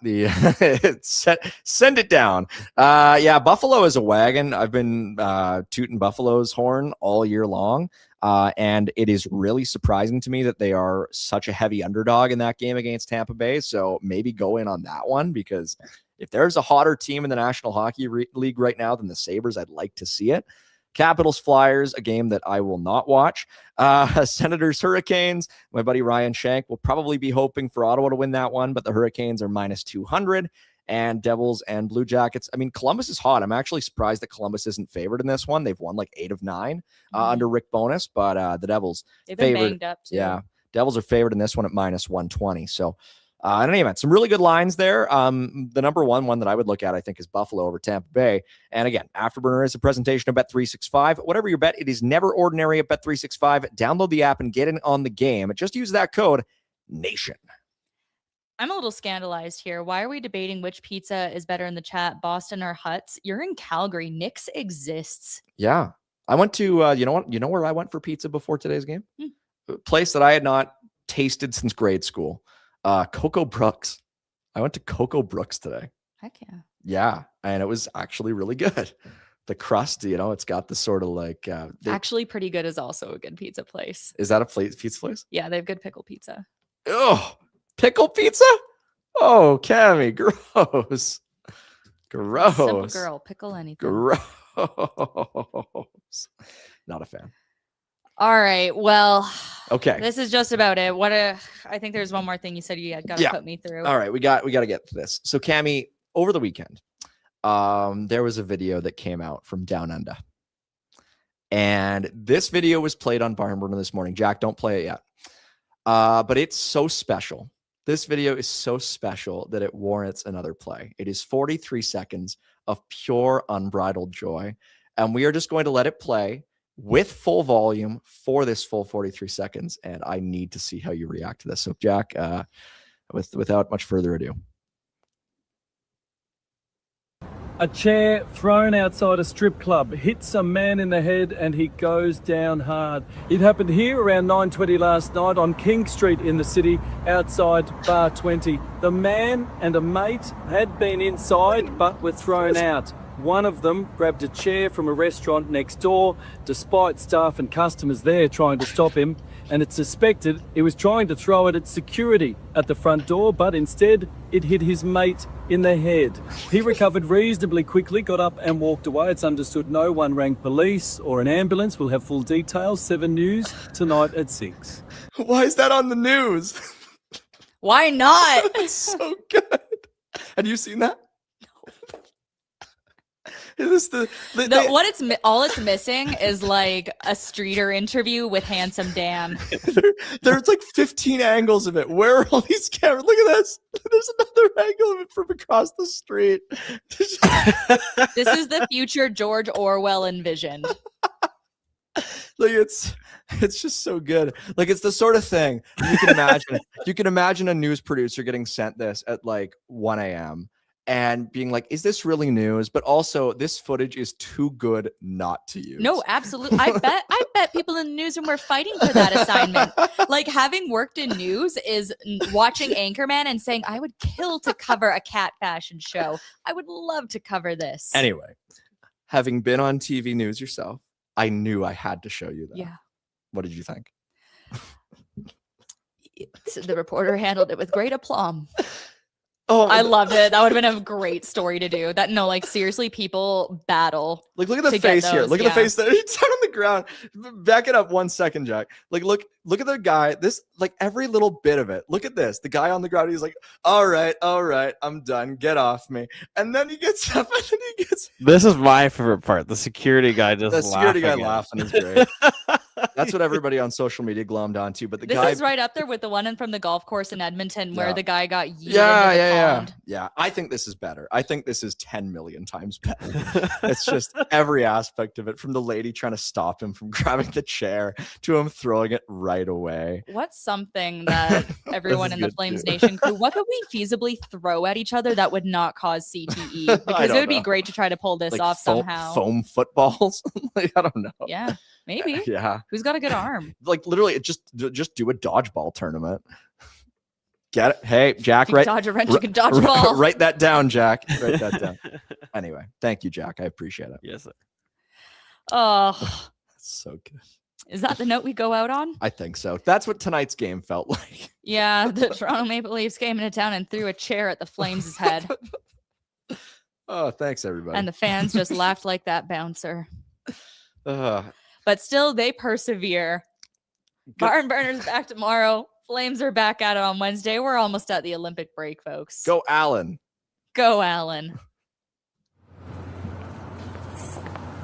send it down. Buffalo is a wagon. I've been tooting Buffalo's horn all year long, and it is really surprising to me that they are such a heavy underdog in that game against Tampa Bay. So maybe go in on that one, because if there's a hotter team in the National Hockey League right now than the Sabres, I'd like to see it. Capitals, Flyers, a game that I will not watch. Senators, Hurricanes. My buddy Ryan Shank will probably be hoping for Ottawa to win that one, but the Hurricanes are -200. And Devils and Blue Jackets. I mean, Columbus is hot. I'm actually surprised that Columbus isn't favored in this one. They've won like 8 of 9 under Rick Bowness, but the Devils they've been banged up too. Yeah, Devils are favored in this one at -120. So in any event, some really good lines there. The number one that I would look at, I think, is Buffalo over Tampa Bay. And again, Afterburner is a presentation of Bet365. Whatever your bet, it is never ordinary at Bet365. Download the app and get in on the game. Just use that code NATION. I'm a little scandalized here. Why are we debating which pizza is better in the chat, Boston or Huts? You're in Calgary. Nick's exists. Yeah. I went to, you know what? You know where I went for pizza before today's game? A place that I had not tasted since grade school. Coco Brooks. I went to Coco Brooks today. Heck yeah. Yeah. And it was actually really good. The crust, it's got the sort of like... Actually, Pretty Good is also a good pizza place. Is that a pizza place? Yeah, they have good pickle pizza. Oh, pickle pizza? Oh, Cami, gross. Gross. Simple girl, pickle anything. Gross. Not a fan. All right. Well, okay. This is just about it. I think there's one more thing you said you got to put me through. All right, we got to get to this. So Cami, over the weekend, there was a video that came out from Down Under. And this video was played on Barnburner this morning. Jack, don't play it yet. But it's so special. This video is so special that it warrants another play. It is 43 seconds of pure unbridled joy. And we are just going to let it play with full volume for this full 43 seconds. And I need to see how you react to this. So Jack, without much further ado. A chair thrown outside a strip club hits a man in the head and he goes down hard. It happened here around 9:20 last night on King Street in the city outside Bar 20. The man and a mate had been inside but were thrown out. One of them grabbed a chair from a restaurant next door despite staff and customers there trying to stop him, and it's suspected he was trying to throw it at security at the front door, but instead it hit his mate in the head. He recovered reasonably quickly, got up and walked away. It's understood no one rang police or an ambulance. We'll have full details. 7 News tonight at 6. Why is that on the news? Why not? It's so good. Have you seen that? Is this all it's missing is like a streeter interview with Handsome Dan. There's like 15 angles of it. Where are all these cameras? Look at this. There's another angle of it from across the street. This is the future George Orwell envisioned. Like it's just so good. Like it's the sort of thing you can imagine. You can imagine a news producer getting sent this at like 1 a.m. and being like, is this really news? But also, this footage is too good not to use. No, absolutely. I bet people in the newsroom were fighting for that assignment. Like, having worked in news is watching Anchorman and saying, I would kill to cover a cat fashion show. I would love to cover this. Anyway, having been on TV news yourself, I knew I had to show you that. Yeah. What did you think? The reporter handled it with great aplomb. Oh, I loved it. That would have been a great story to do. Seriously, people battle. Like, look at the face here. Look at the face there. It's down on the ground. Back it up 1 second, Jack. Like, look at the guy. This, like, every little bit of it. Look at this. The guy on the ground, he's like, all right, I'm done. Get off me. And then he gets up and then he gets... This is my favorite part. The security guy just The security guy laughing is great. That's what everybody on social media glommed onto. But This is right up there with the one from the golf course in Edmonton where the guy got yeeted into the pond. Yeah. I think this is better. I think this is 10 million times better. It's just every aspect of it, from the lady trying to stop him from grabbing the chair to him throwing it right away. What's something that everyone in the Flames Nation crew, what could we feasibly throw at each other that would not cause CTE? Because it would be great to try to pull this off somehow. Foam footballs? Like, I don't know. Yeah, maybe. Yeah. Who's got a good arm? Like, literally, just do a dodgeball tournament. Get it? Hey, Jack, you can dodge a wrench, you can dodge a ball. Write that down, Jack. Write that down. Anyway, thank you, Jack. I appreciate it. Yes, sir. Oh, that's so good. Is that the note we go out on? I think so. That's what tonight's game felt like. Yeah, the Toronto Maple Leafs came into town and threw a chair at the Flames' head. Oh, thanks, everybody. And the fans just laughed like that bouncer. But still, they persevere. Barn Burner's back tomorrow. Flames are back at it on Wednesday. We're almost at the Olympic break, folks. Go, Allen. Go, Allen.